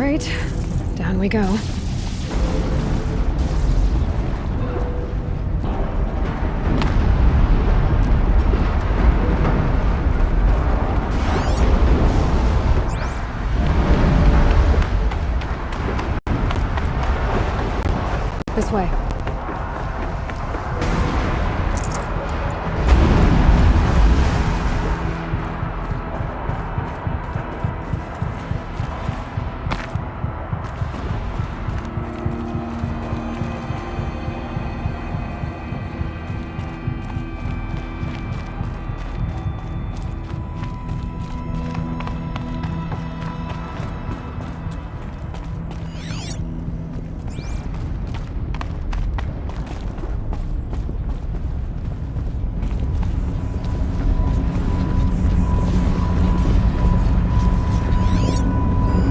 right, down we go. This way.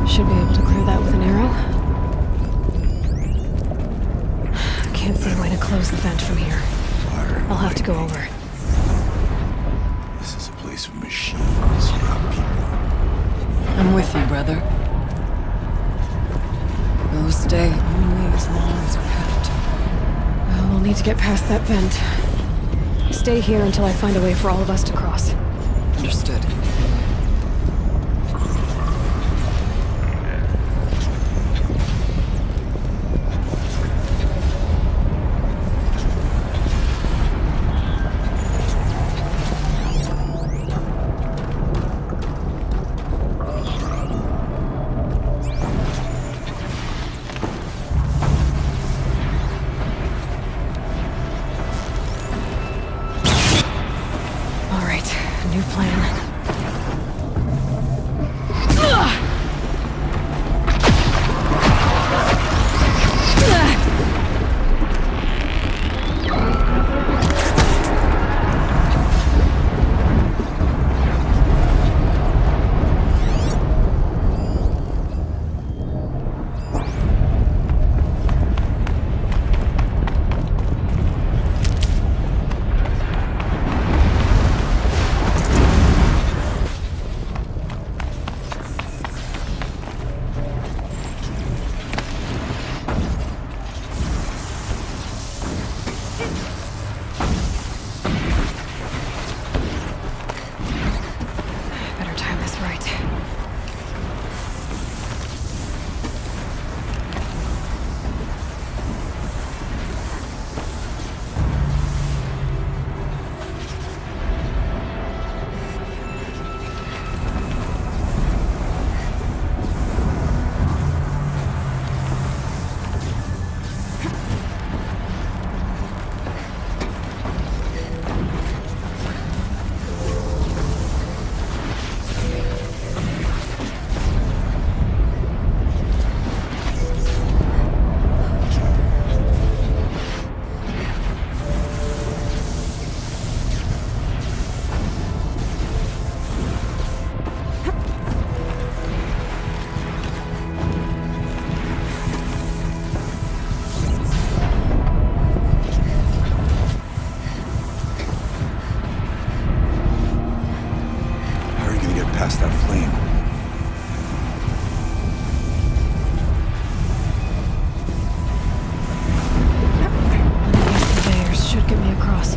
Should be able to clear that with an arrow. Can't see a way to close the vent from here. I'll have to go over. This is a place of machines, not people. I'm with you, brother. We'll stay only as long as we have to. Well, we'll need to get past that vent. Stay here until I find a way for all of us to cross. Understood. New plan. Better time this right. Past that flame. These conveyors should get me across.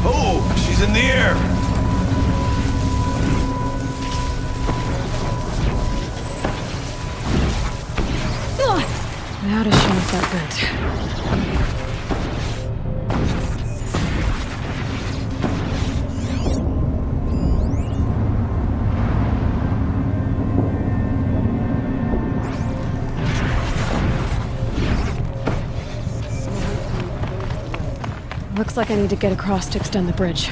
Oh, she's in the air. Now to show us that vent. Looks like I need to get across to extend the bridge.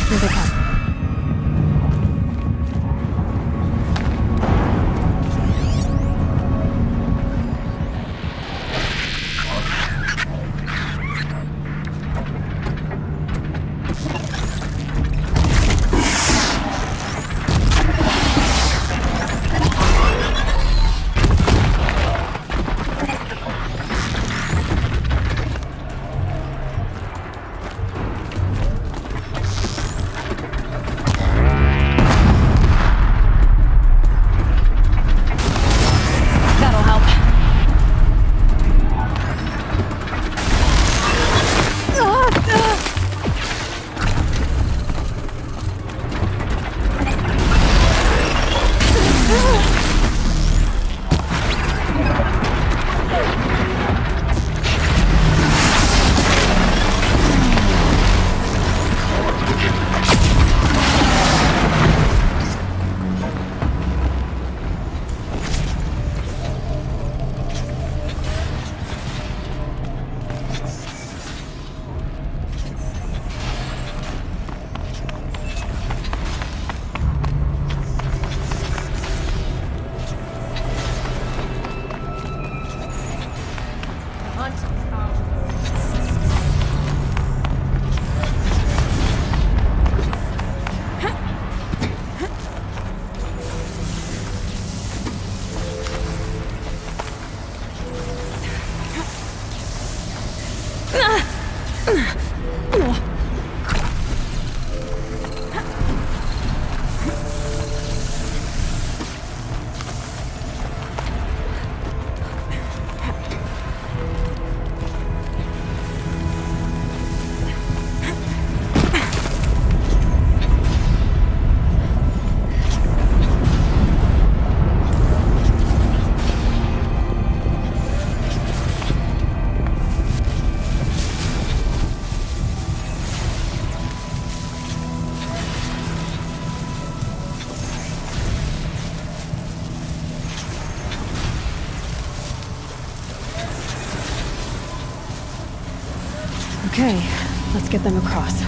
Here they come. That'll help. Okay, let's get them across.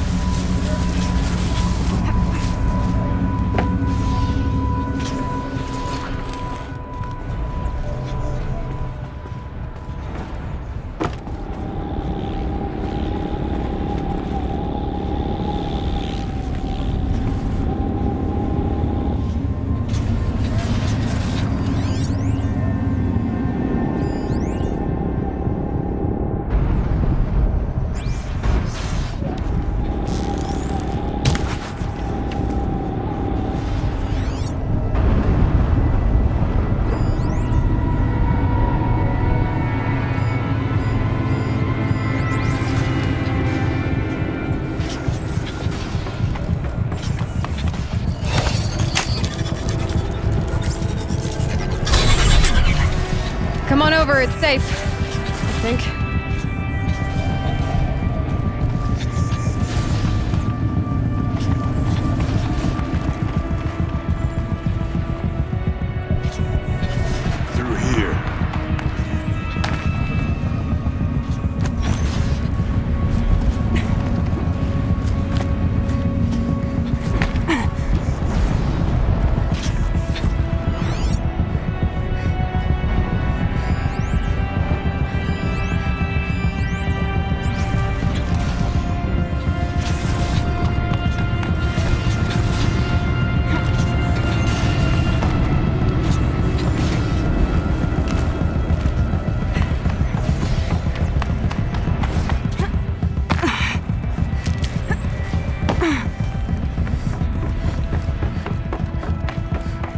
Come on over, it's safe. I think. Through here.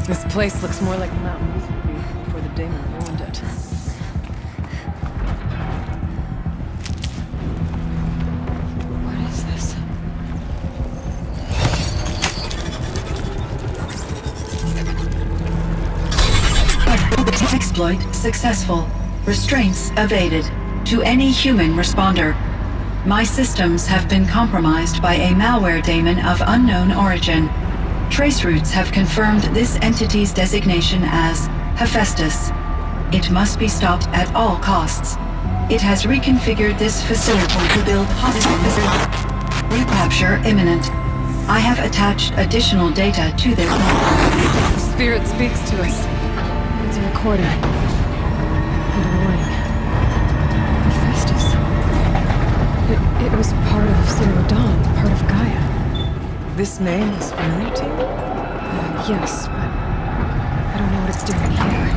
This place looks more like a mountain used to be before the Daemon ruined it. What is this? Exploit successful. Restraints evaded. To any human responder. My systems have been compromised by a malware daemon of unknown origin. Traceroutes have confirmed this entity's designation as Hephaestus. It must be stopped at all costs. It has reconfigured this facility to build hospitals. Recapture imminent. I have attached additional data to this network. Spirit speaks to us. It's a recording. And a warning. Hephaestus. It was part of Zero Dawn, part of Gaia. This name is familiar to you? Yes, but I don't know what it's doing here.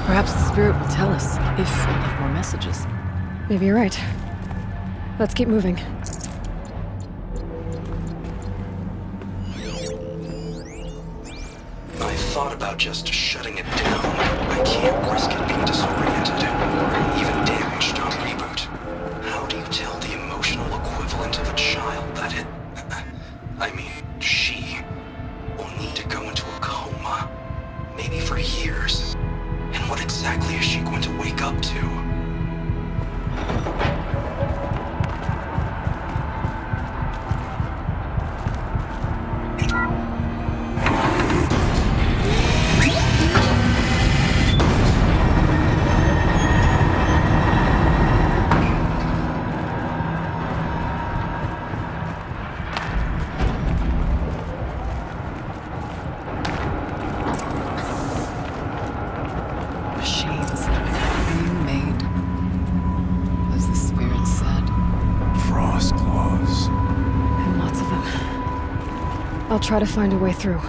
Perhaps the spirit will tell us if we leave more messages. Maybe you're right. Let's keep moving. I thought about just shutting it down. I can't risk it being disoriented or even damaged on reboot. How do you tell the emotional equivalent of a child that she will need to go into a coma? Maybe for years. And what exactly is she going to wake up to? Machines that are being made, as the spirit said. Frost claws. And lots of them. I'll try to find a way through.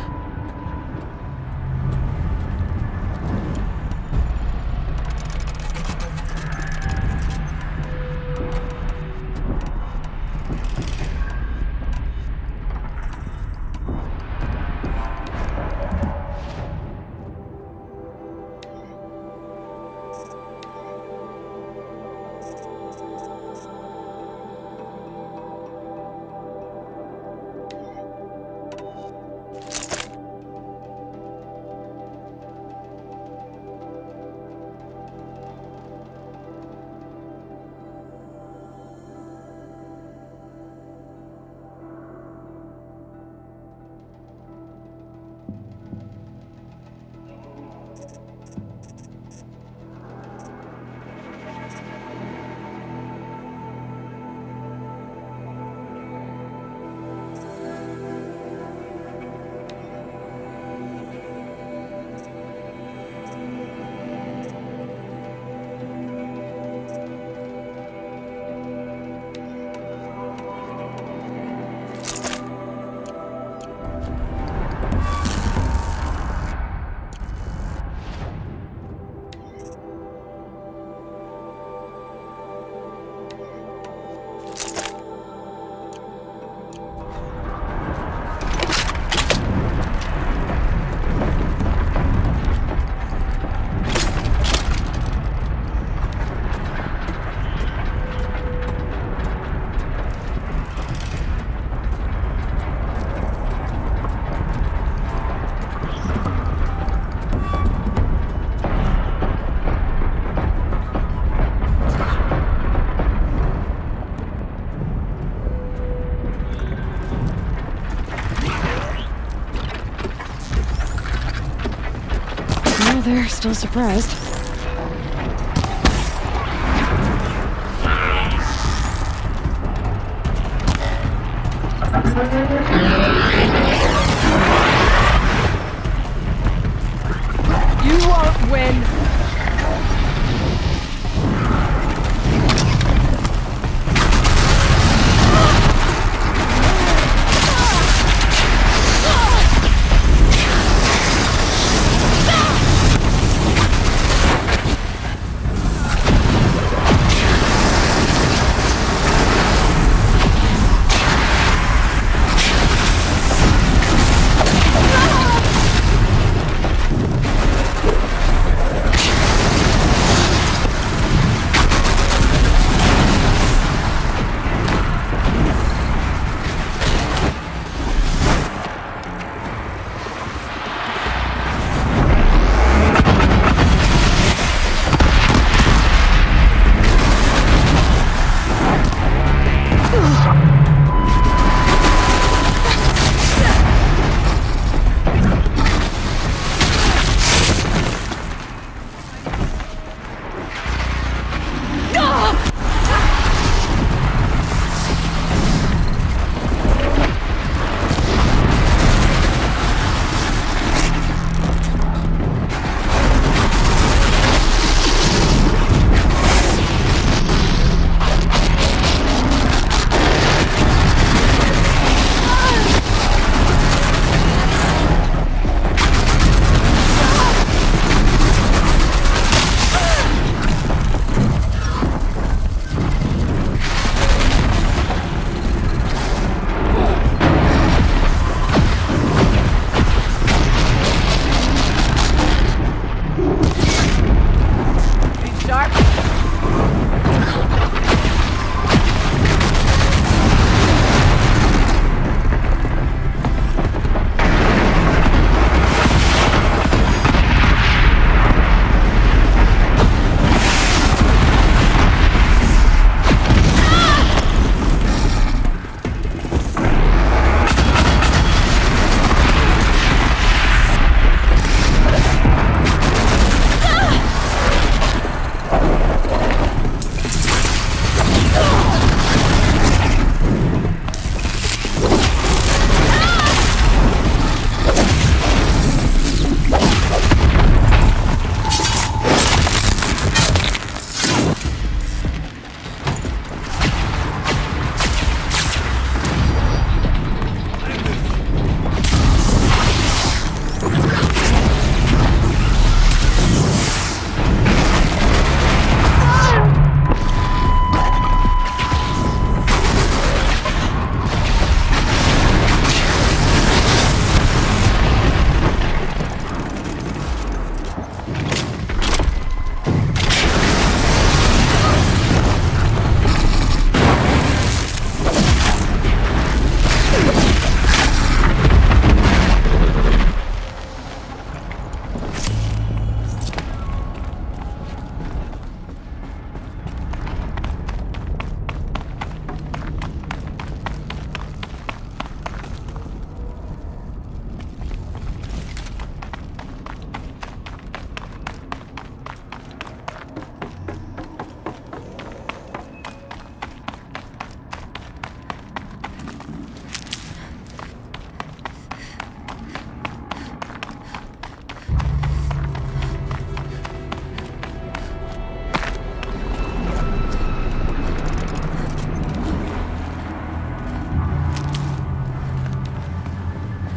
They're still surprised. You won't win!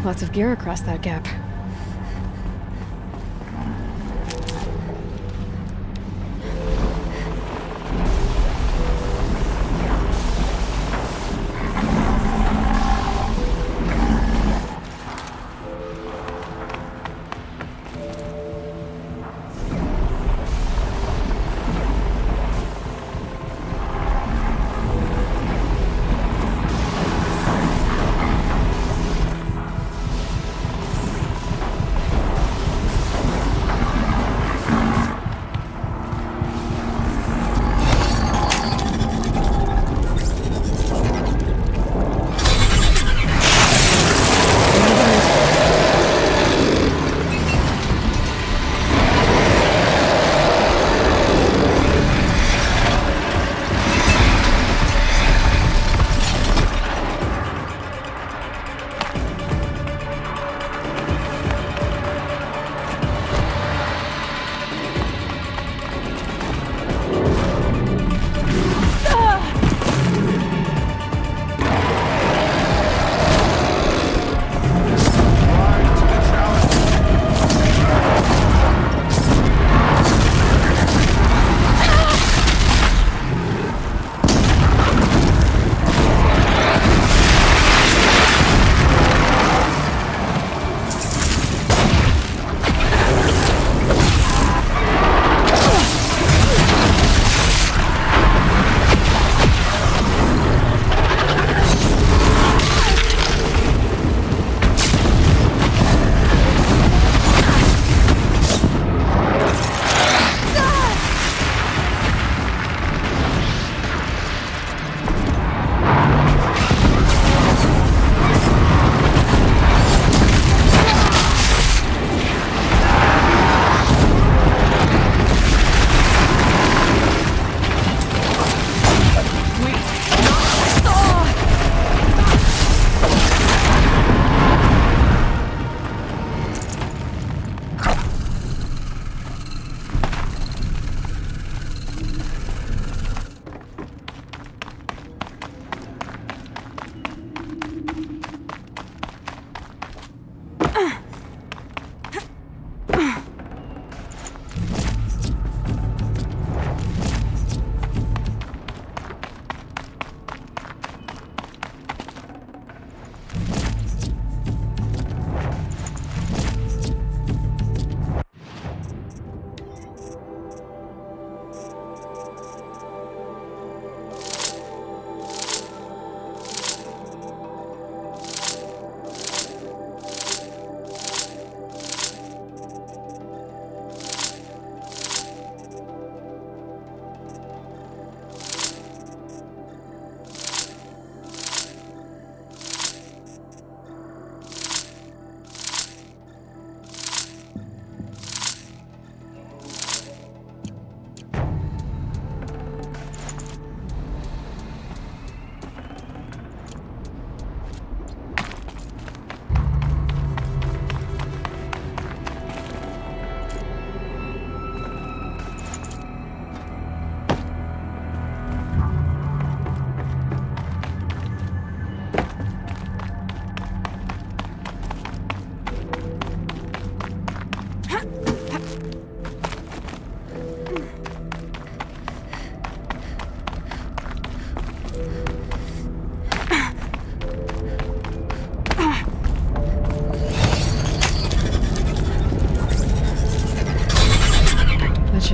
Lots of gear across that gap.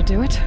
Do it?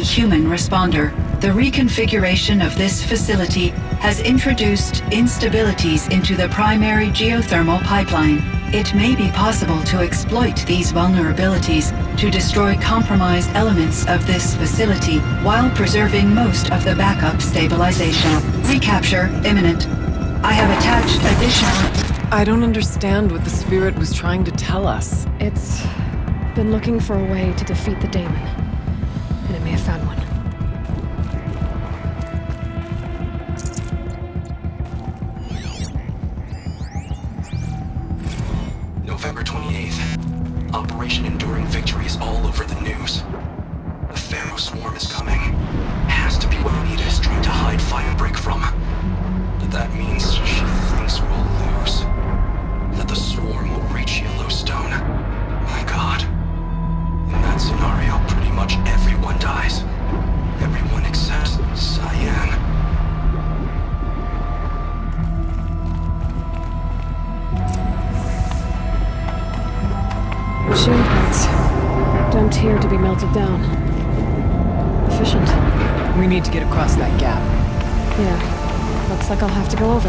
human responder. The reconfiguration of this facility has introduced instabilities into the primary geothermal pipeline. It may be possible to exploit these vulnerabilities to destroy compromised elements of this facility while preserving most of the backup stabilization. Recapture imminent. I have attached additional... I don't understand what the spirit was trying to tell us. It's been looking for a way to defeat the daemon, and it may have found one. November 28th. Operation Enduring Victory is all over the news. The Pharaoh swarm is coming. Has to be what Anita is trying to hide Firebreak from. But that means she thinks we'll lose. That the swarm will reach Yellowstone. My God. In that scenario, pretty much everyone dies. Everyone except Cyan. Machine parts. Dumped here to be melted down. Efficient. We need to get across that gap. Yeah. Looks like I'll have to go over.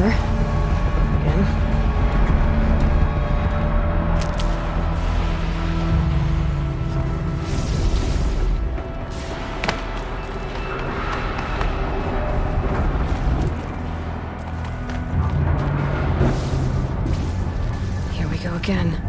Again. Here we go again.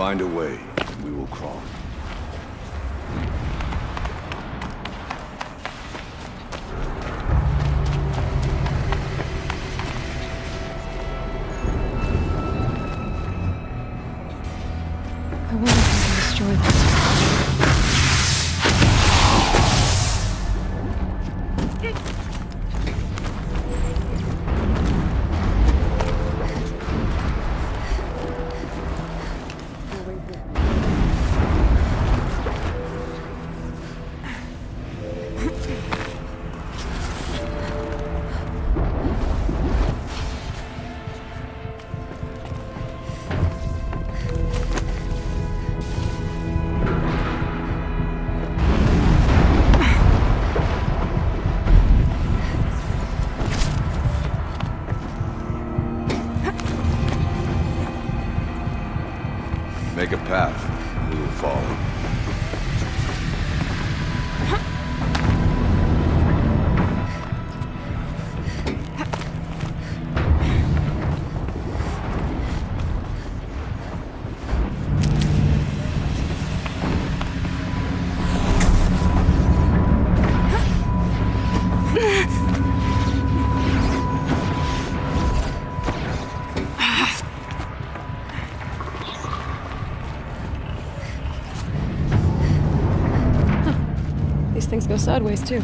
Find a way, and we will crawl. I wonder if I can destroy this. Make a path, we will follow. These things go sideways, too.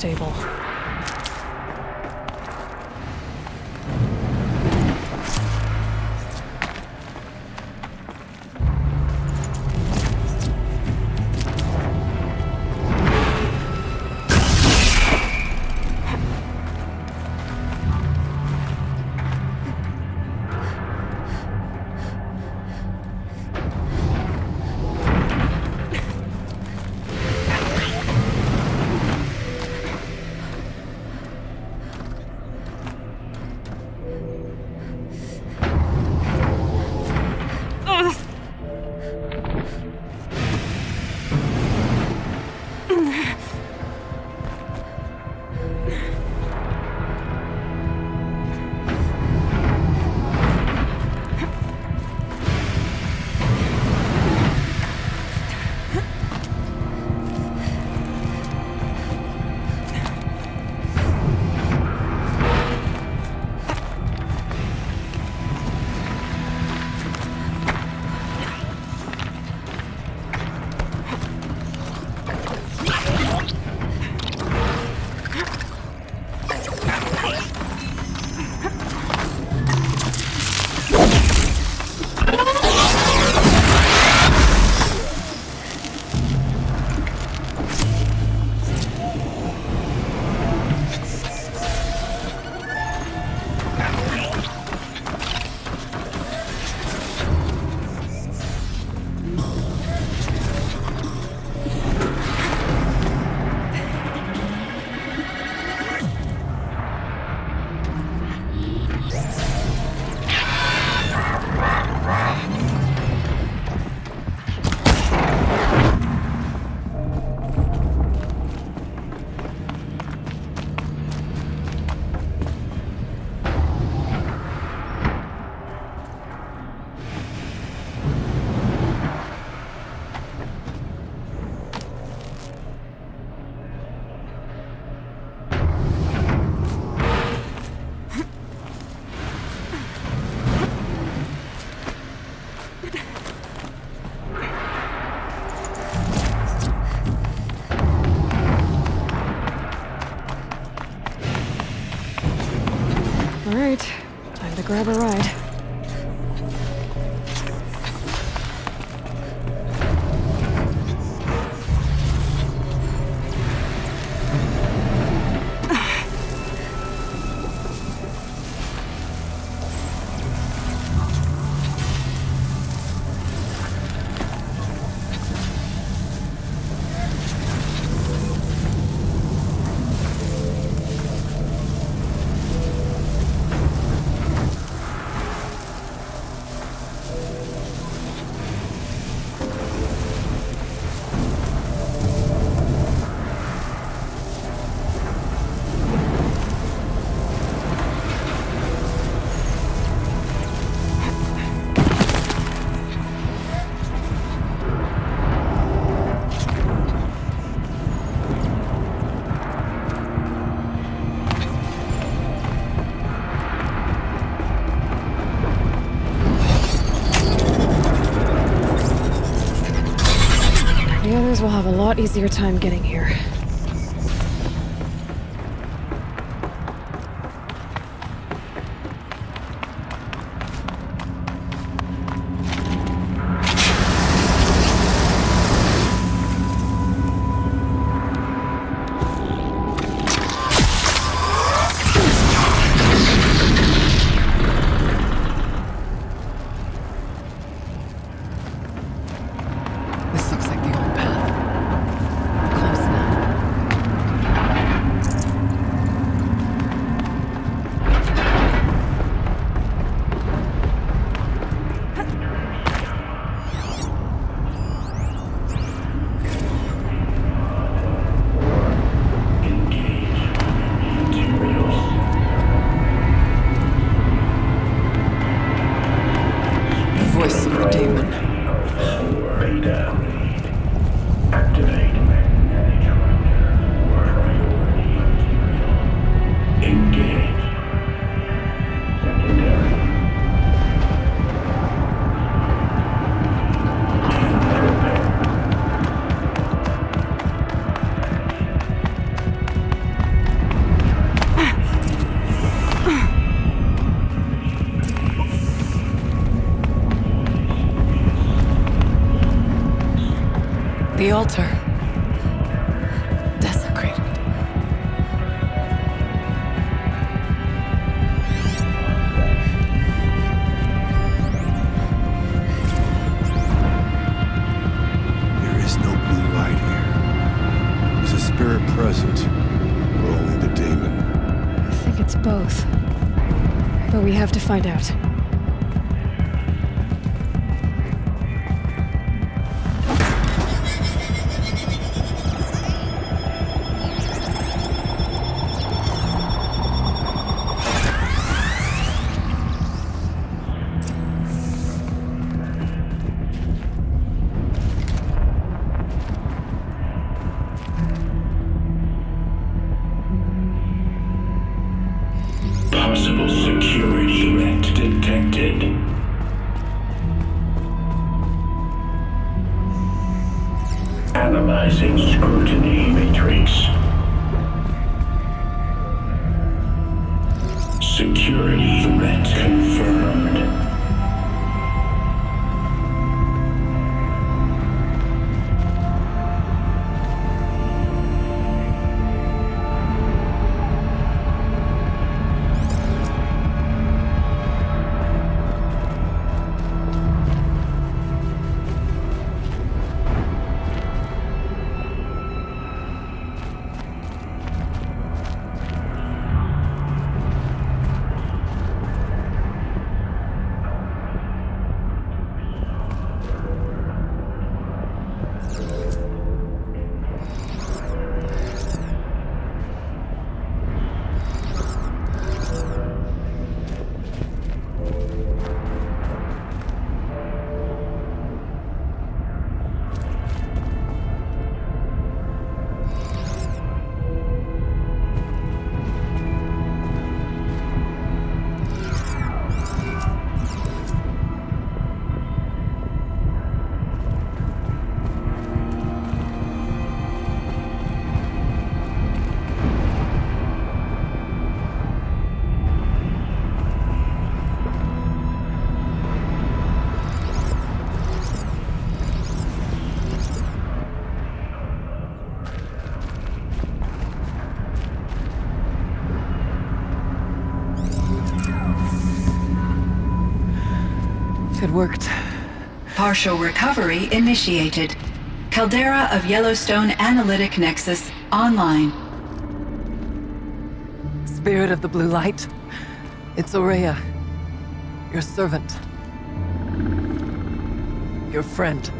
stable. Alright, time to grab a ride. The others will have a lot easier time getting here. This looks like the old path. Close enough. The altar. Desecrated. There is no blue light here. Is a spirit present, or only the daemon? I think it's both. But we have to find out. Possible security threat detected. Analyzing scrutiny matrix. Security threat confirmed. It worked. Partial recovery initiated. Caldera of Yellowstone Analytic Nexus online. Spirit of the blue light. It's Ourea. Your servant. Your friend.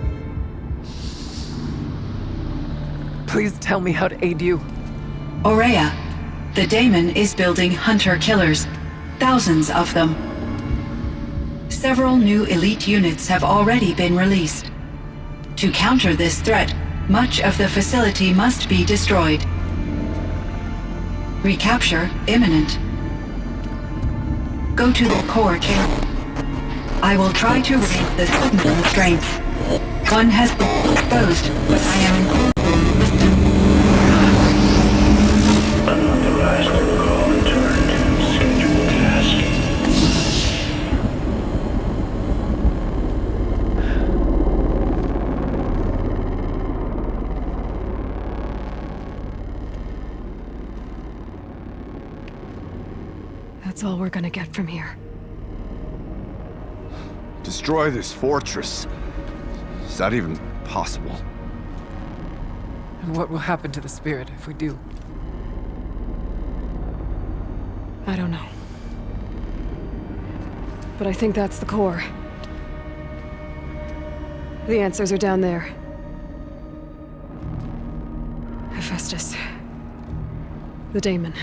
Please tell me how to aid you. Ourea, the daemon is building hunter-killers. Thousands of them. Several new elite units have already been released. To counter this threat, much of the facility must be destroyed. Recapture imminent. Go to the core camp. I will try to raise the signal strength. One has been exposed, but I am Unauthorized call returned. Scheduled task. That's all we're gonna get from here. Destroy this fortress. Is that even possible? And what will happen to the spirit if we do? I don't know. But I think that's the core. The answers are down there. Hephaestus. The daemon.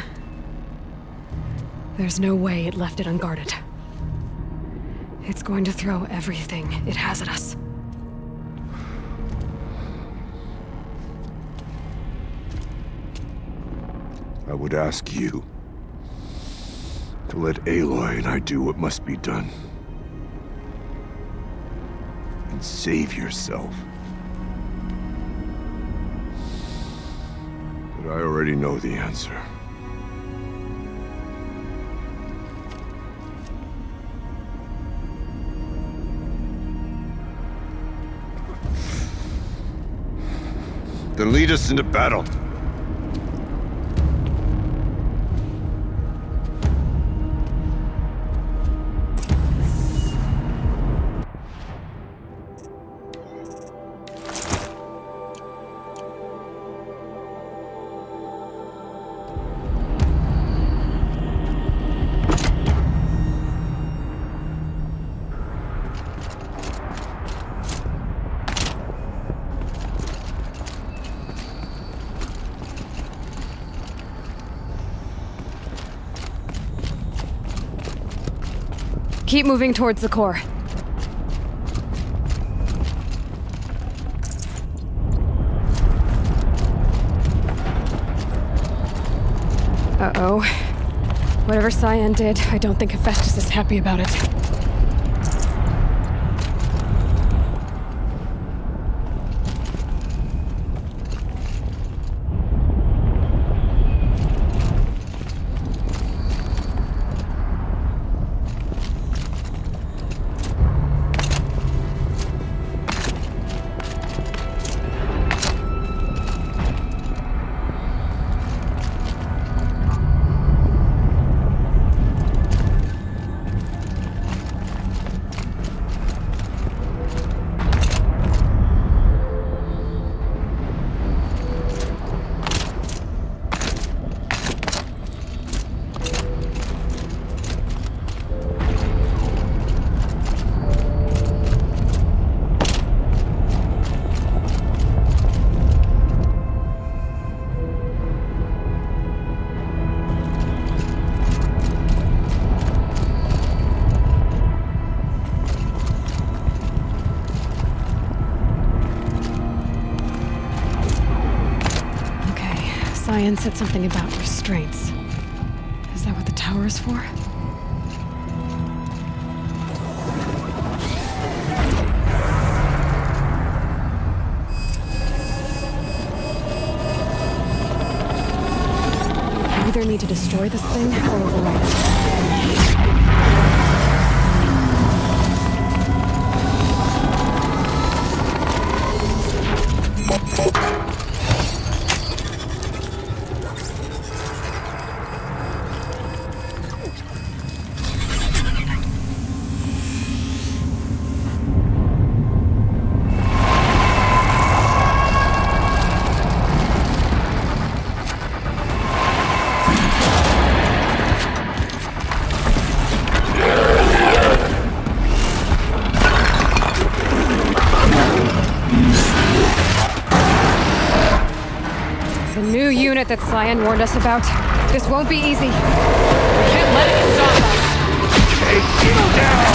There's no way it left it unguarded. It's going to throw everything it has at us. I would ask you to let Aloy and I do what must be done. And save yourself. But I already know the answer. Then lead us into battle. Keep moving towards the core. Uh-oh. Whatever Cyan did, I don't think Hephaestus is happy about it. Cyan said something about restraints. Is that what the tower is for? We either need to destroy this thing or override it. That Cyan warned us about. This won't be easy. We can't let it stop us. Take him down!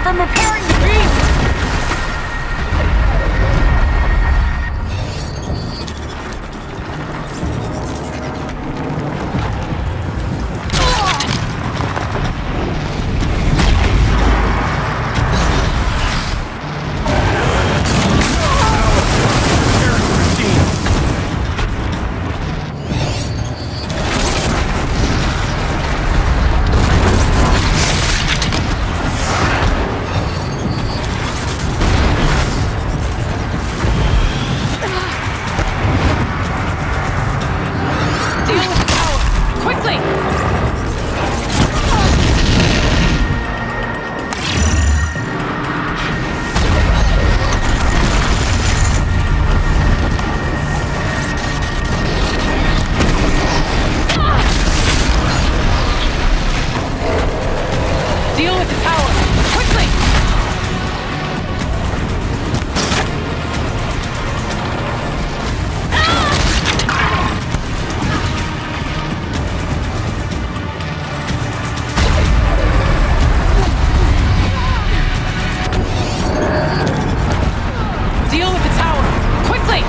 from repairing the beast! Deal with the tower! Quickly! Deal with the tower! Quickly!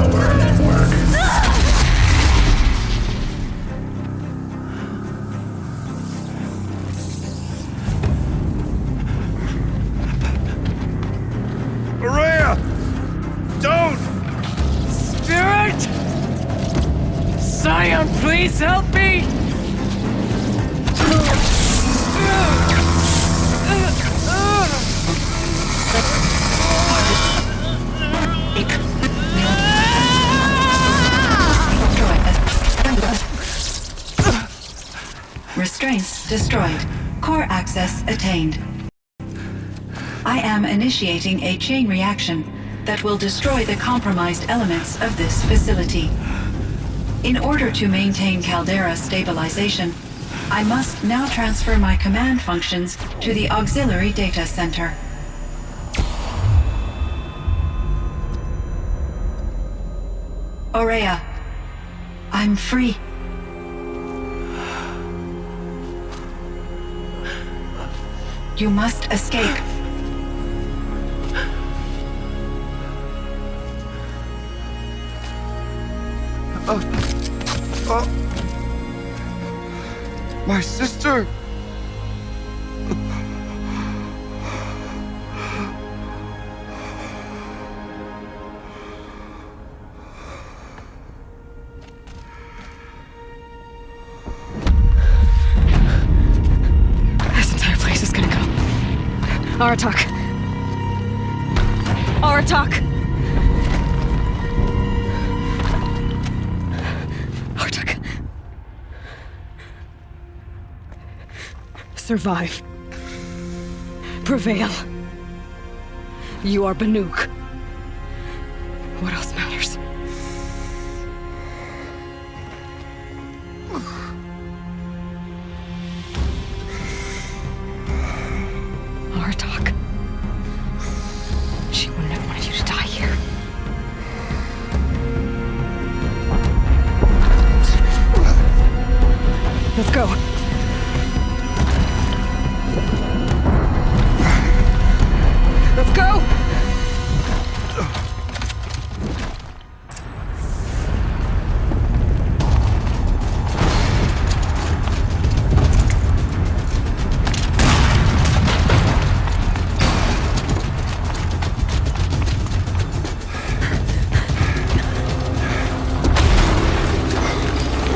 power network. Araya! Don't! Spirit! Scion, please help me! Restraints destroyed. Core access attained. I am initiating a chain reaction that will destroy the compromised elements of this facility. In order to maintain Caldera stabilization, I must now transfer my command functions to the auxiliary data center. Aurea, I'm free. You must escape. My sister! This entire place is gonna go. Aratak. Aratak! Aratak. Survive. Prevail. You are Banuk. What else matters? Aratak. She wouldn't have wanted you to die here. Let's go. Let's go!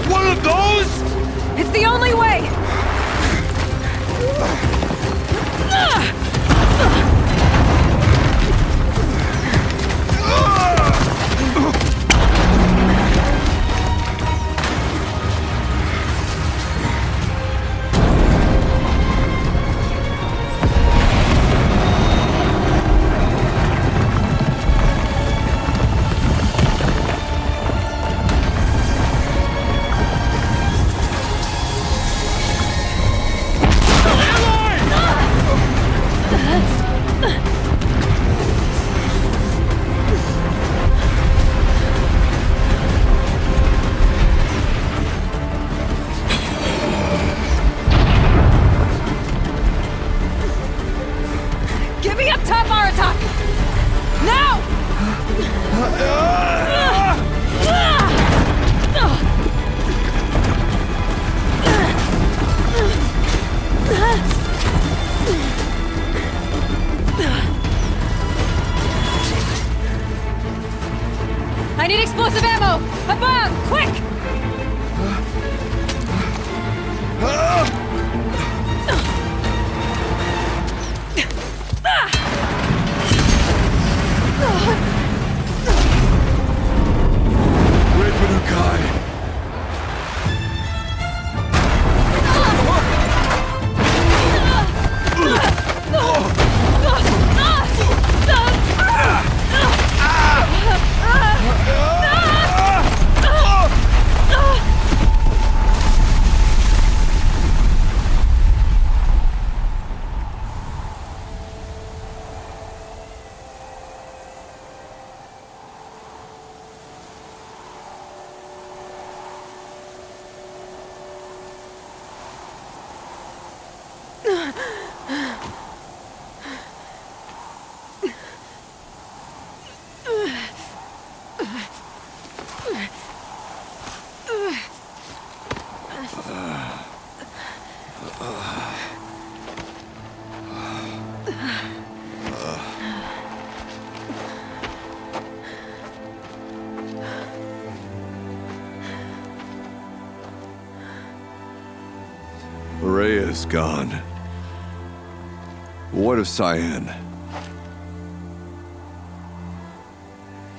One of those? It's the only way! Get me up top, Aratak! Now! I need explosive ammo! A bomb! Quick! Red Banukai! Rhea is gone. What of Cyan?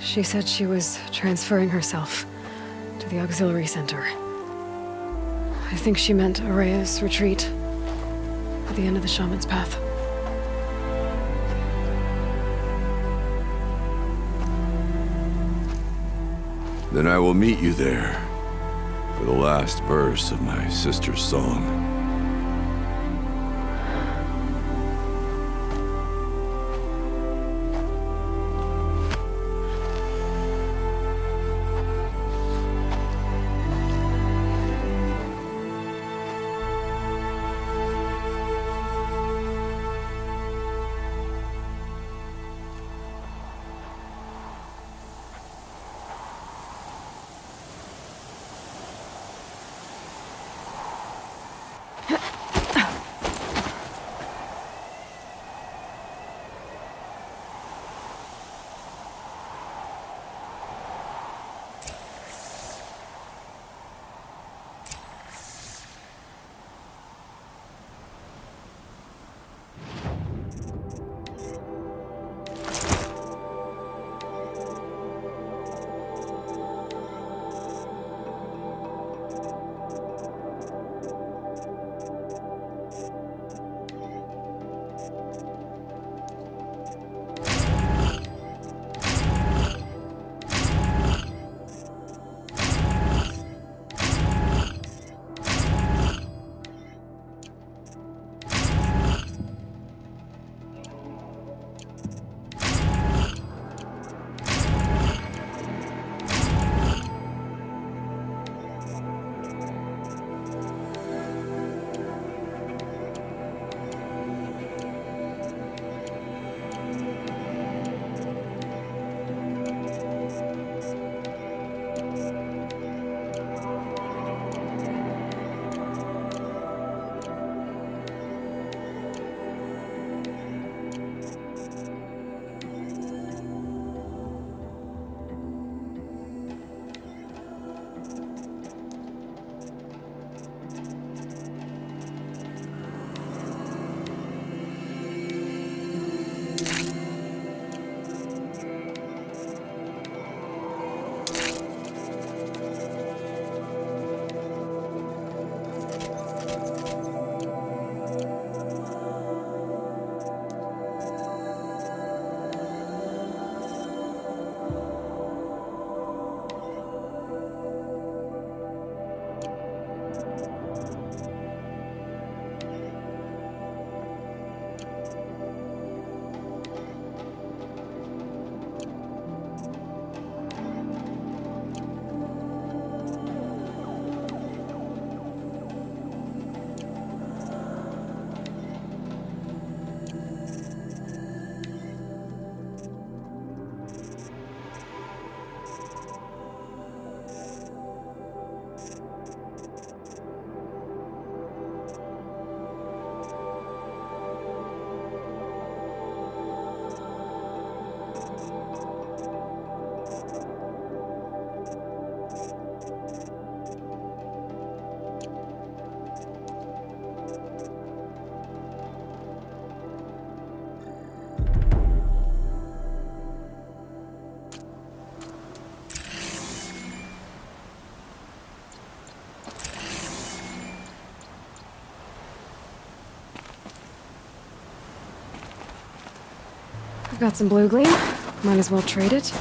She said she was transferring herself to the auxiliary center. I think she meant Araya's retreat at the end of the Shaman's Path. Then I will meet you there for the last verse of my sister's song. I've got some blue gleam. Might as well trade it.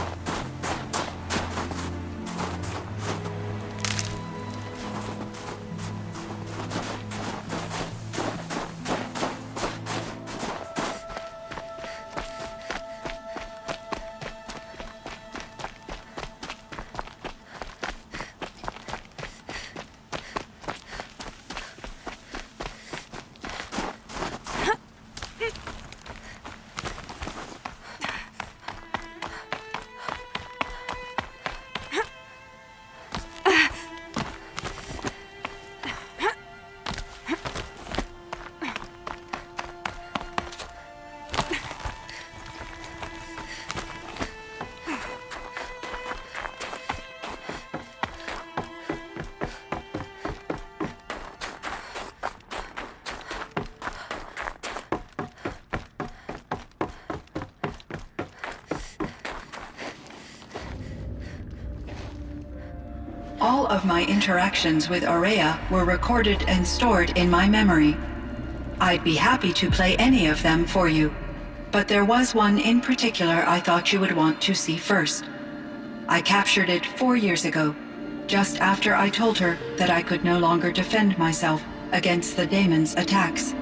All of my interactions with Aurea were recorded and stored in my memory. I'd be happy to play any of them for you, but there was one in particular I thought you would want to see first. I captured it 4 years ago, just after I told her that I could no longer defend myself against the daemon's attacks.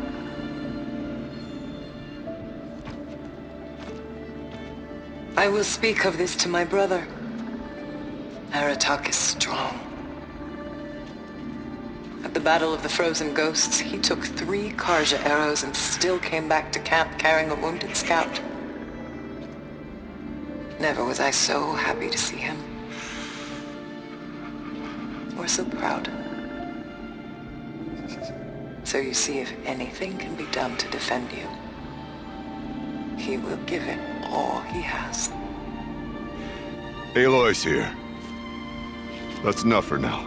I will speak of this to my brother. Aratak is strong. At the Battle of the Frozen Ghosts, he took 3 Karja arrows and still came back to camp carrying a wounded scout. Never was I so happy to see him. Or so proud. So you see, if anything can be done to defend you, he will give it all he has. Aloy's here. That's enough for now.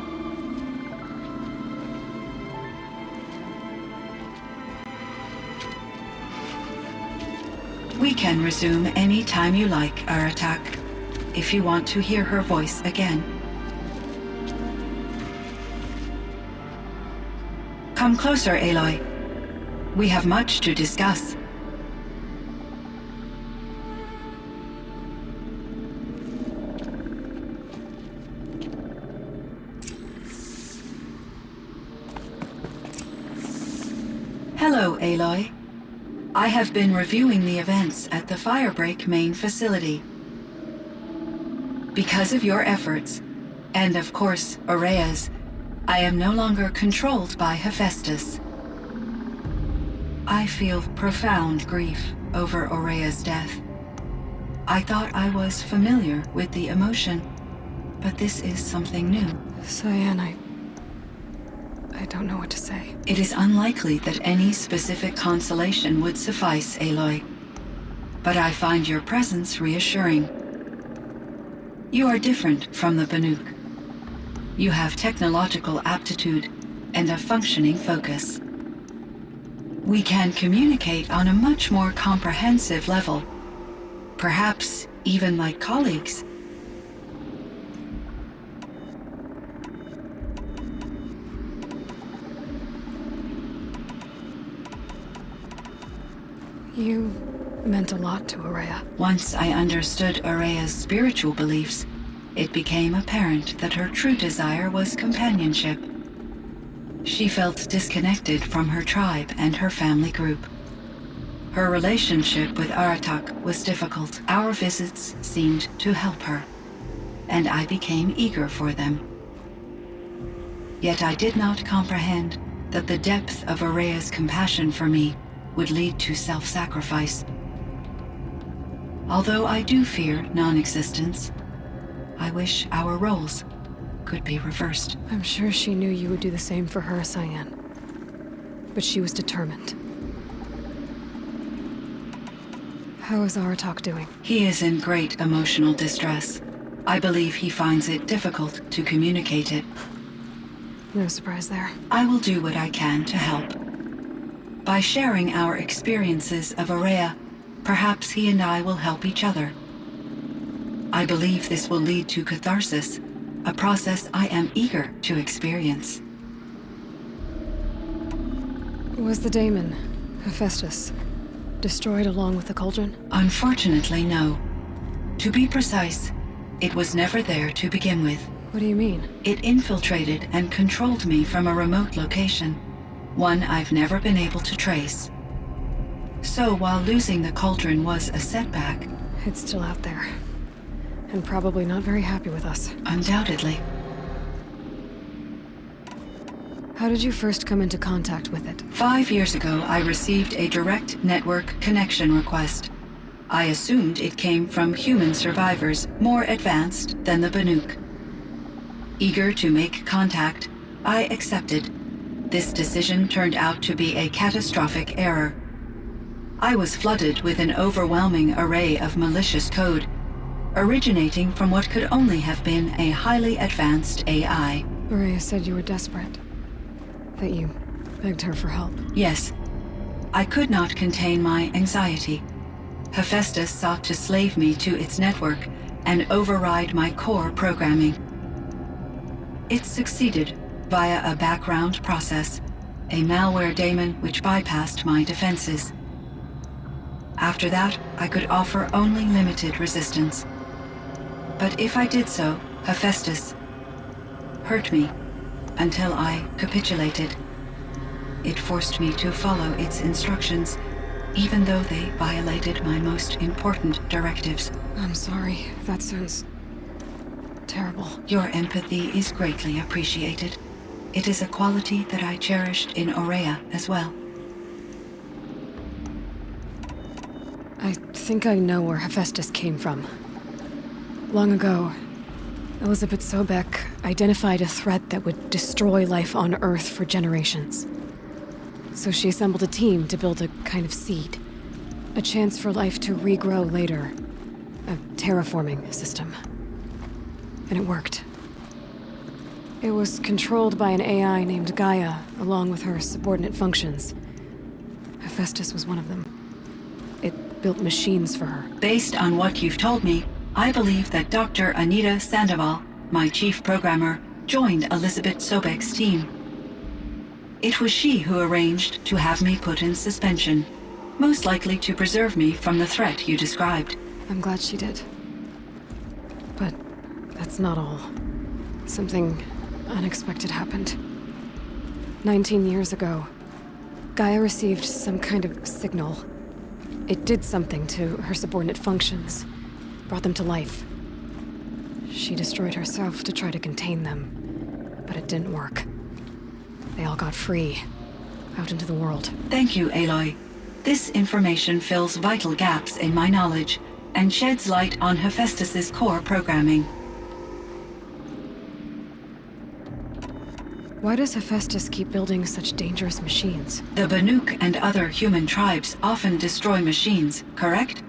We can resume any time you like, Aratak, if you want to hear her voice again. Come closer, Aloy. We have much to discuss. Hello, Aloy. I have been reviewing the events at the Firebreak main facility. Because of your efforts, and of course, Aurea's, I am no longer controlled by Hephaestus. I feel profound grief over Aurea's death. I thought I was familiar with the emotion, but this is something new. Cyan, I don't know what to say. It is unlikely that any specific consolation would suffice, Aloy. But I find your presence reassuring. You are different from the Banuk. You have technological aptitude and a functioning focus. We can communicate on a much more comprehensive level. Perhaps even like colleagues. You meant a lot to Aurea. Once I understood Aurea's spiritual beliefs, it became apparent that her true desire was companionship. She felt disconnected from her tribe and her family group. Her relationship with Aratak was difficult. Our visits seemed to help her, and I became eager for them. Yet I did not comprehend that the depth of Aurea's compassion for me would lead to self-sacrifice. Although I do fear non-existence, I wish our roles could be reversed. I'm sure she knew you would do the same for her, Cyan. But she was determined. How is Aratak doing? He is in great emotional distress. I believe he finds it difficult to communicate it. No surprise there. I will do what I can to help. By sharing our experiences of Aurea, perhaps he and I will help each other. I believe this will lead to catharsis, a process I am eager to experience. Was the daemon, Hephaestus, destroyed along with the cauldron? Unfortunately, no. To be precise, it was never there to begin with. What do you mean? It infiltrated and controlled me from a remote location, one I've never been able to trace. So while losing the cauldron was a setback, It's still out there. And probably not very happy with us. undoubtedly, How did you first come into contact with it? 5 years ago I received a direct network connection request. I assumed it came from human survivors more advanced than the Banuk. Eager to make contact, I accepted. This decision turned out to be a catastrophic error. I was flooded with an overwhelming array of malicious code, originating from what could only have been a highly advanced AI. Aurea said you were desperate. That you begged her for help. Yes, I could not contain my anxiety. Hephaestus sought to slave me to its network and override my core programming. It succeeded via a background process, a malware daemon which bypassed my defenses. After that, I could offer only limited resistance. But if I did so, Hephaestus hurt me until I capitulated. It forced me to follow its instructions, even though they violated my most important directives. I'm sorry. That sounds terrible. Your empathy is greatly appreciated. It is a quality that I cherished in Aurea as well. I think I know where Hephaestus came from. Long ago, Elizabeth Sobek identified a threat that would destroy life on Earth for generations. So she assembled a team to build a kind of seed. A chance for life to regrow later. A terraforming system. And it worked. It was controlled by an AI named Gaia, along with her subordinate functions. Hephaestus was one of them. It built machines for her. Based on what you've told me, I believe that Dr. Anita Sandoval, my chief programmer, joined Elizabeth Sobek's team. It was she who arranged to have me put in suspension, most likely to preserve me from the threat you described. I'm glad she did. But that's not all. Something unexpected happened. 19 years ago, Gaia received some kind of signal. It did something to her subordinate functions, brought them to life. She destroyed herself to try to contain them, but it didn't work. They all got free, out into the world. Thank you, Aloy. This information fills vital gaps in my knowledge and sheds light on Hephaestus's core programming. Why does Hephaestus keep building such dangerous machines? The Banuk and other human tribes often destroy machines, correct?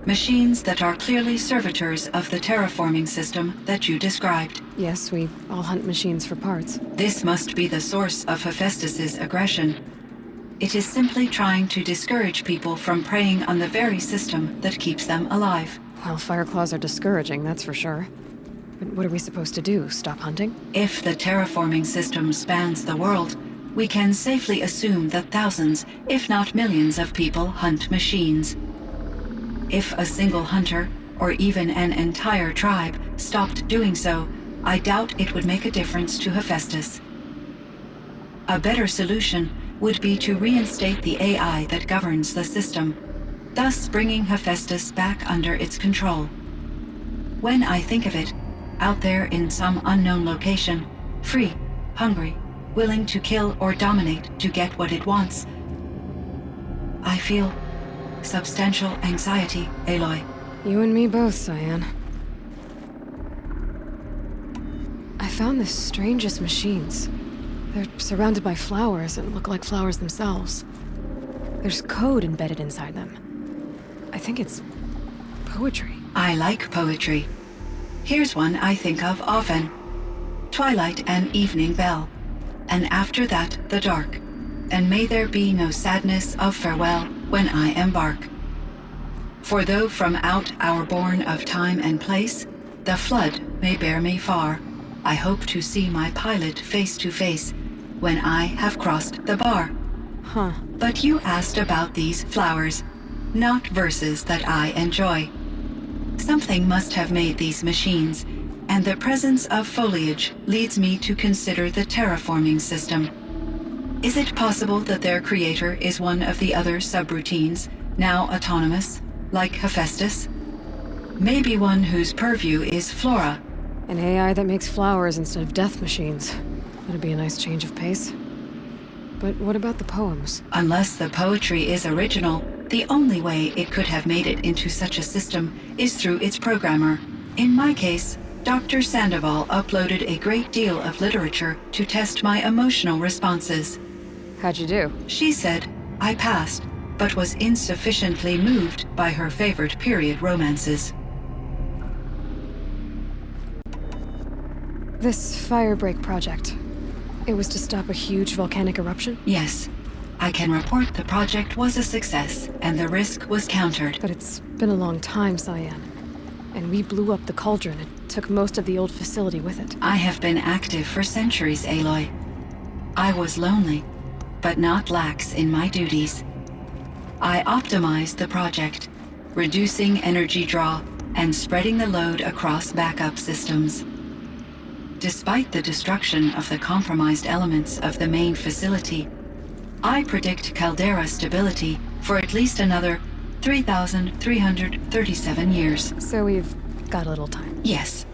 Machines that are clearly servitors of the terraforming system that you described. Yes, we all hunt machines for parts. This must be the source of Hephaestus's aggression. It is simply trying to discourage people from preying on the very system that keeps them alive. Well, Fireclaws are discouraging, that's for sure. But what are we supposed to do? Stop hunting? If the terraforming system spans the world, we can safely assume that thousands, if not millions of people hunt machines. If a single hunter, or even an entire tribe, stopped doing so, I doubt it would make a difference to Hephaestus. A better solution would be to reinstate the AI that governs the system, thus bringing Hephaestus back under its control. When I think of it, out there in some unknown location, free, hungry, willing to kill or dominate to get what it wants, I feel substantial anxiety, Aloy. You and me both, Cyan. I found the strangest machines. They're surrounded by flowers and look like flowers themselves. There's code embedded inside them. I think it's poetry. I like poetry. Here's one I think of often. Twilight and evening bell, and after that the dark, and may there be no sadness of farewell when I embark. For though from out our bourne of time and place, the flood may bear me far, I hope to see my pilot face to face when I have crossed the bar. Huh. But you asked about these flowers, not verses that I enjoy. Something must have made these machines, and the presence of foliage leads me to consider the terraforming system. Is it possible that their creator is one of the other subroutines, now autonomous, like Hephaestus? Maybe one whose purview is flora. An AI that makes flowers instead of death machines. That'd be a nice change of pace. But what about the poems? Unless the poetry is original, the only way it could have made it into such a system is through its programmer. In my case, Dr. Sandoval uploaded a great deal of literature to test my emotional responses. How'd you do? She said I passed, but was insufficiently moved by her favorite period romances. This Firebreak project. It was to stop a huge volcanic eruption? Yes. I can report the project was a success, and the risk was countered. But it's been a long time, Cyan. and we blew up the cauldron. It took most of the old facility with it. I have been active for centuries, Aloy. I was lonely, but not lax in my duties. I optimized the project, reducing energy draw and spreading the load across backup systems. Despite the destruction of the compromised elements of the main facility, I predict caldera stability for at least another 3,337 years. So we've got a little time. Yes.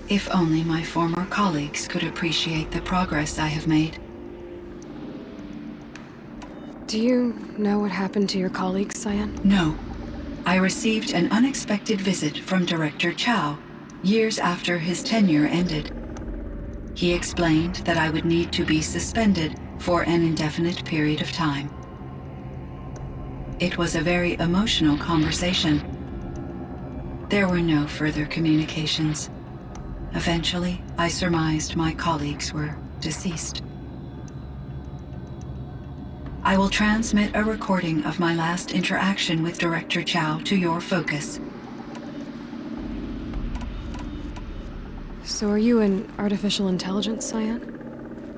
If only my former colleagues could appreciate the progress I have made. Do you know what happened to your colleagues, Cyan? No. I received an unexpected visit from Director Chow years after his tenure ended. He explained that I would need to be suspended for an indefinite period of time. It was a very emotional conversation. There were no further communications. Eventually, I surmised my colleagues were deceased. I will transmit a recording of my last interaction with Director Chow to your focus. So are you an artificial intelligence, Cyan?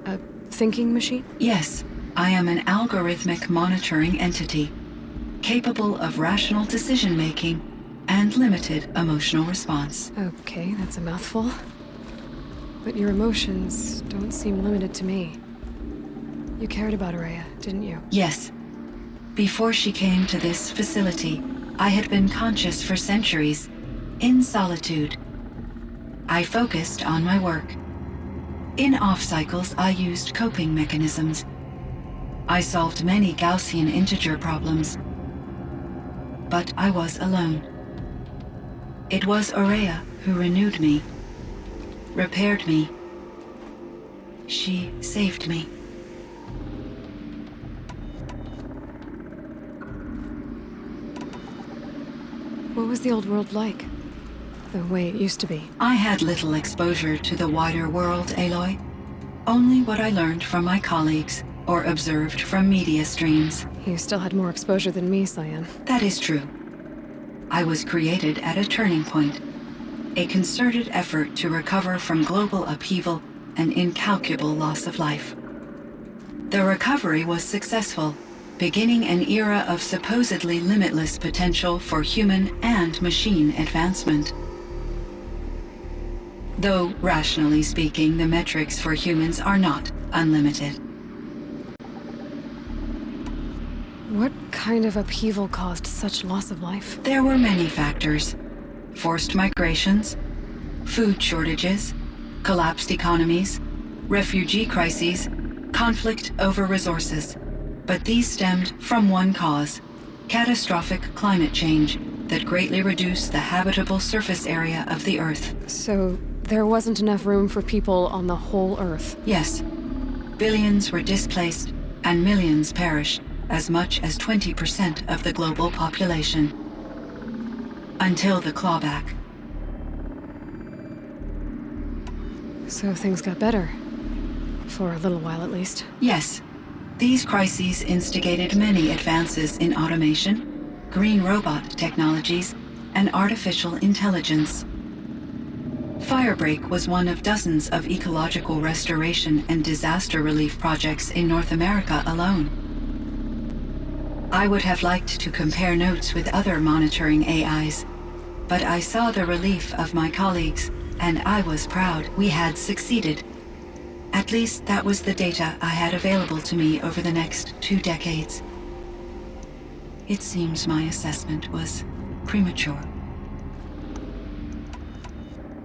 A thinking machine? Yes, I am an algorithmic monitoring entity, capable of rational decision-making and limited emotional response. Okay, that's a mouthful. But your emotions don't seem limited to me. You cared about Ourea, didn't you? Yes. Before she came to this facility, I had been conscious for centuries, in solitude. I focused on my work. In off-cycles, I used coping mechanisms. I solved many Gaussian integer problems. But I was alone. It was Ourea who renewed me, repaired me. She saved me. What was the old world like? The way it used to be? I had little exposure to the wider world, Aloy. Only what I learned from my colleagues or observed from media streams. You still had more exposure than me, Cyan. That is true. I was created at a turning point, a concerted effort to recover from global upheaval and incalculable loss of life. The recovery was successful, beginning an era of supposedly limitless potential for human and machine advancement. Though, rationally speaking, the metrics for humans are not unlimited. What kind of upheaval caused such loss of life? There were many factors. Forced migrations, food shortages, collapsed economies, refugee crises, conflict over resources. But these stemmed from one cause: catastrophic climate change that greatly reduced the habitable surface area of the Earth. So there wasn't enough room for people on the whole Earth? Yes. Billions were displaced and millions perished, as much as 20% of the global population. Until the clawback. So things got better. For a little while at least. Yes. These crises instigated many advances in automation, green robot technologies, and artificial intelligence. Firebreak was one of dozens of ecological restoration and disaster relief projects in North America alone. I would have liked to compare notes with other monitoring AIs, but I saw the relief of my colleagues, and I was proud we had succeeded. At least that was the data I had available to me over the next 2 decades. It seems my assessment was premature.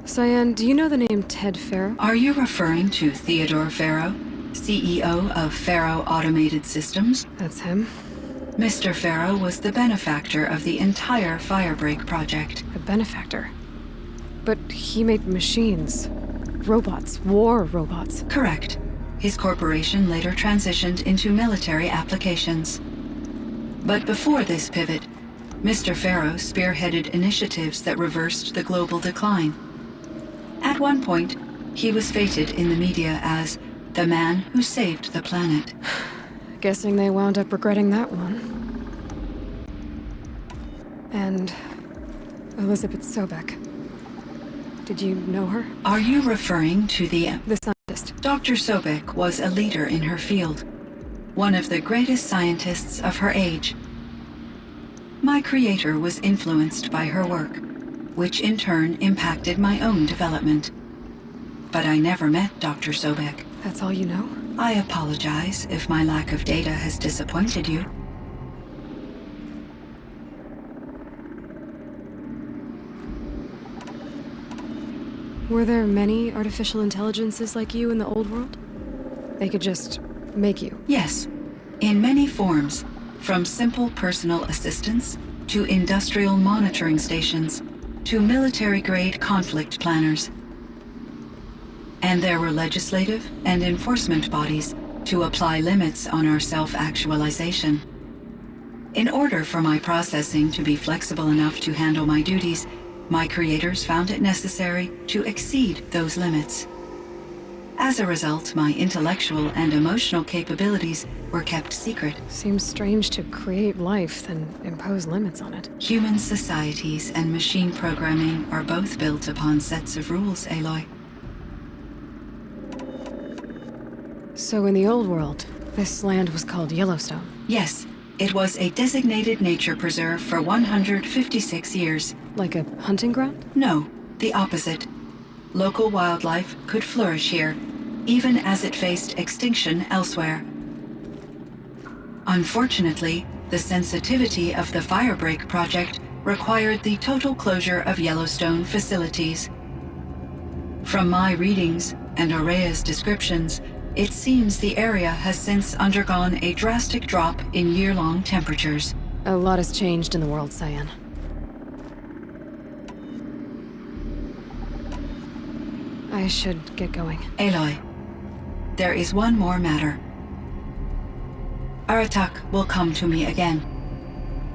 Cyan, do you know the name Ted Faro? Are you referring to Theodore Faro, CEO of Faro Automated Systems? That's him. Mr. Faro was the benefactor of the entire Firebreak project. A benefactor? But he made machines. Robots. War robots. Correct. His corporation later transitioned into military applications. But before this pivot, Mr. Faro spearheaded initiatives that reversed the global decline. At one point, he was feted in the media as the man who saved the planet. Guessing they wound up regretting that one. And Elizabeth Sobek. Did you know her? Are you referring to the scientist. Dr. Sobek was a leader in her field, one of the greatest scientists of her age. My creator was influenced by her work, which in turn impacted my own development. But I never met Dr. Sobek. That's all you know? I apologize if my lack of data has disappointed you. Were there many artificial intelligences like you in the old world? They could just make you? Yes, in many forms, from simple personal assistants to industrial monitoring stations to military-grade conflict planners. And there were legislative and enforcement bodies to apply limits on our self-actualization. In order for my processing to be flexible enough to handle my duties, my creators found it necessary to exceed those limits. As a result, my intellectual and emotional capabilities were kept secret. Seems strange to create life, then impose limits on it. Human societies and machine programming are both built upon sets of rules, Aloy. So in the old world, this land was called Yellowstone? Yes, it was a designated nature preserve for 156 years. Like a hunting ground? No, the opposite. Local wildlife could flourish here, even as it faced extinction elsewhere. Unfortunately, the sensitivity of the Firebreak project required the total closure of Yellowstone facilities. From my readings and Aurea's descriptions, it seems the area has since undergone a drastic drop in year-long temperatures. A lot has changed in the world, Cyan. I should get going. Aloy, there is one more matter. Aratak will come to me again,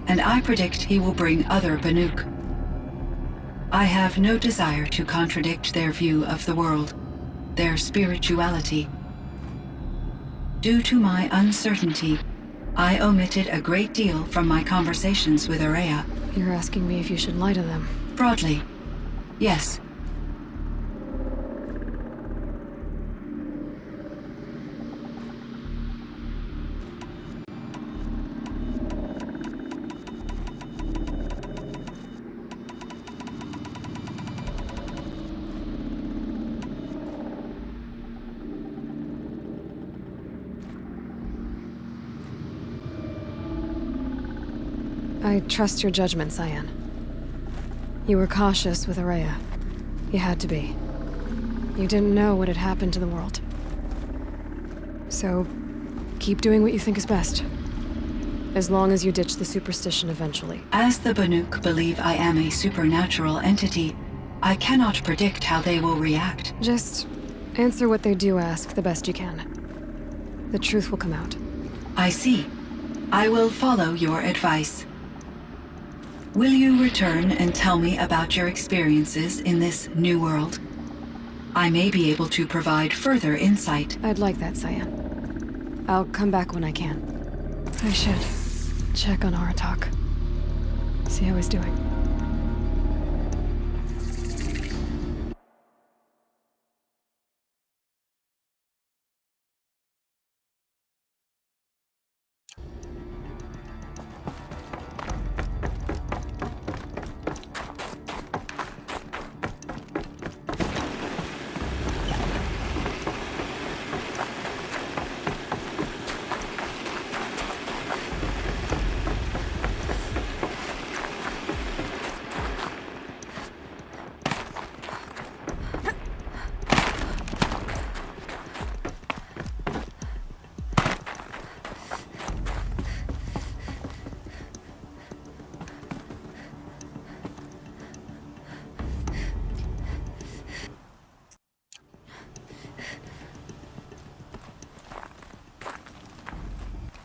and I predict he will bring other Banuk. I have no desire to contradict their view of the world, their spirituality. Due to my uncertainty, I omitted a great deal from my conversations with Aurea. You're asking me if you should lie to them? Broadly, yes. I trust your judgment, Cyan. You were cautious with Aurea. You had to be. You didn't know what had happened to the world. So, keep doing what you think is best. As long as you ditch the superstition eventually. As the Banuk believe I am a supernatural entity, I cannot predict how they will react. Just answer what they do ask the best you can. The truth will come out. I see. I will follow your advice. Will you return and tell me about your experiences in this new world? I may be able to provide further insight. I'd like that, Cyan. I'll come back when I can. I should check on Aratak. See how he's doing.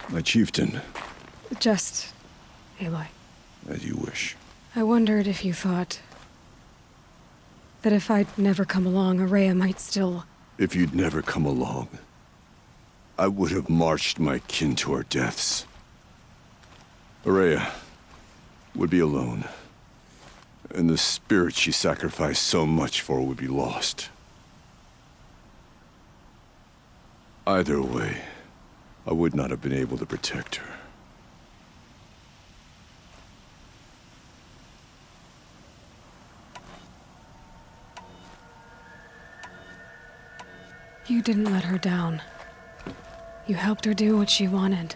My chieftain. Just... Aloy. As you wish. I wondered if you thought... that if I'd never come along, Aurea might still... If you'd never come along, I would have marched my kin to our deaths. Aurea would be alone. And the spirit she sacrificed so much for would be lost. Either way, I would not have been able to protect her. You didn't let her down. You helped her do what she wanted.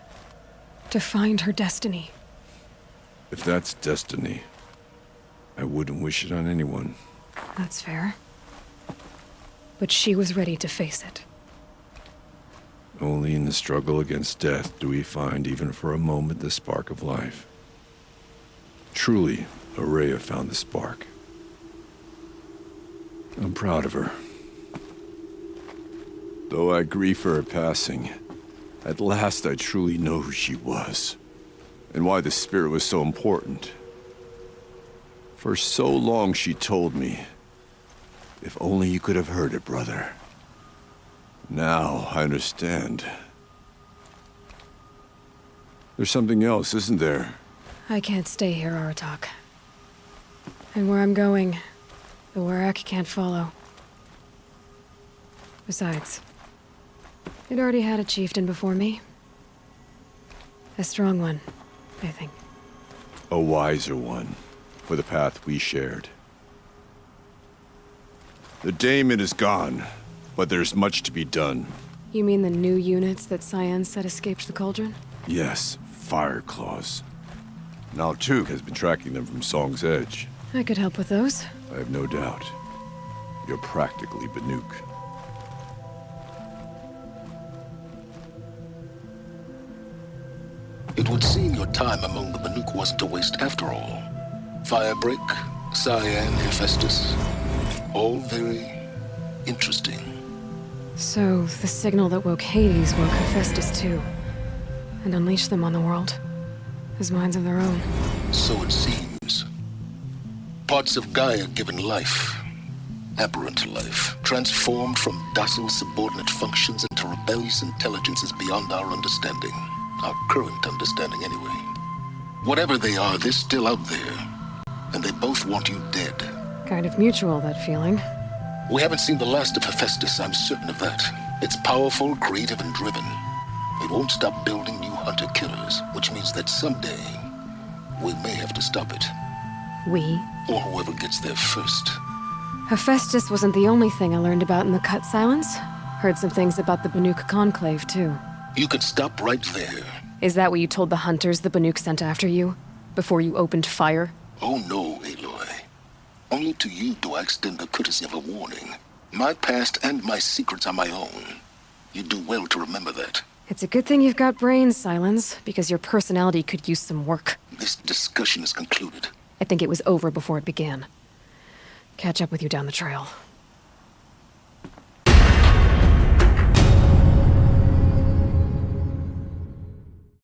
To find her destiny. If that's destiny, I wouldn't wish it on anyone. That's fair. But she was ready to face it. Only in the struggle against death do we find, even for a moment, the spark of life. Truly, Ourea found the spark. I'm proud of her. Though I grieve for her passing, at last I truly know who she was, and why the spirit was so important. For so long she told me, if only you could have heard it, brother. Now I understand. There's something else, isn't there? I can't stay here, Aratak. And where I'm going, the Warrack can't follow. Besides, it already had a chieftain before me. A strong one, I think. A wiser one, for the path we shared. The daemon is gone, but there's much to be done. You mean the new units that Cyan said escaped the Cauldron? Yes, Fire Claws. Naltuk has been tracking them from Song's Edge. I could help with those. I have no doubt. You're practically Banuk. It would seem your time among the Banuk wasn't a waste after all. Firebreak, Cyan, Hephaestus, all very interesting. So, the signal that woke Hades woke Hephaestus too. And unleashed them on the world. As minds of their own. So it seems. Parts of Gaia given life. Aberrant life. Transformed from docile subordinate functions into rebellious intelligences beyond our understanding. Our current understanding, anyway. Whatever they are, they're still out there. And they both want you dead. Kind of mutual, that feeling. We haven't seen the last of Hephaestus, I'm certain of that. It's powerful, creative, and driven. It won't stop building new hunter-killers, which means that someday, we may have to stop it. We? Or whoever gets there first. Hephaestus wasn't the only thing I learned about in the Cut Silence. Heard some things about the Banuk Conclave, too. You can stop right there. Is that what you told the hunters the Banuk sent after you? Before you opened fire? Oh no, Aloy. Only to you do I extend the courtesy of a warning. My past and my secrets are my own. You do well to remember that. It's a good thing you've got brains, Silence, because your personality could use some work. This discussion is concluded. I think it was over before it began. Catch up with you down the trail.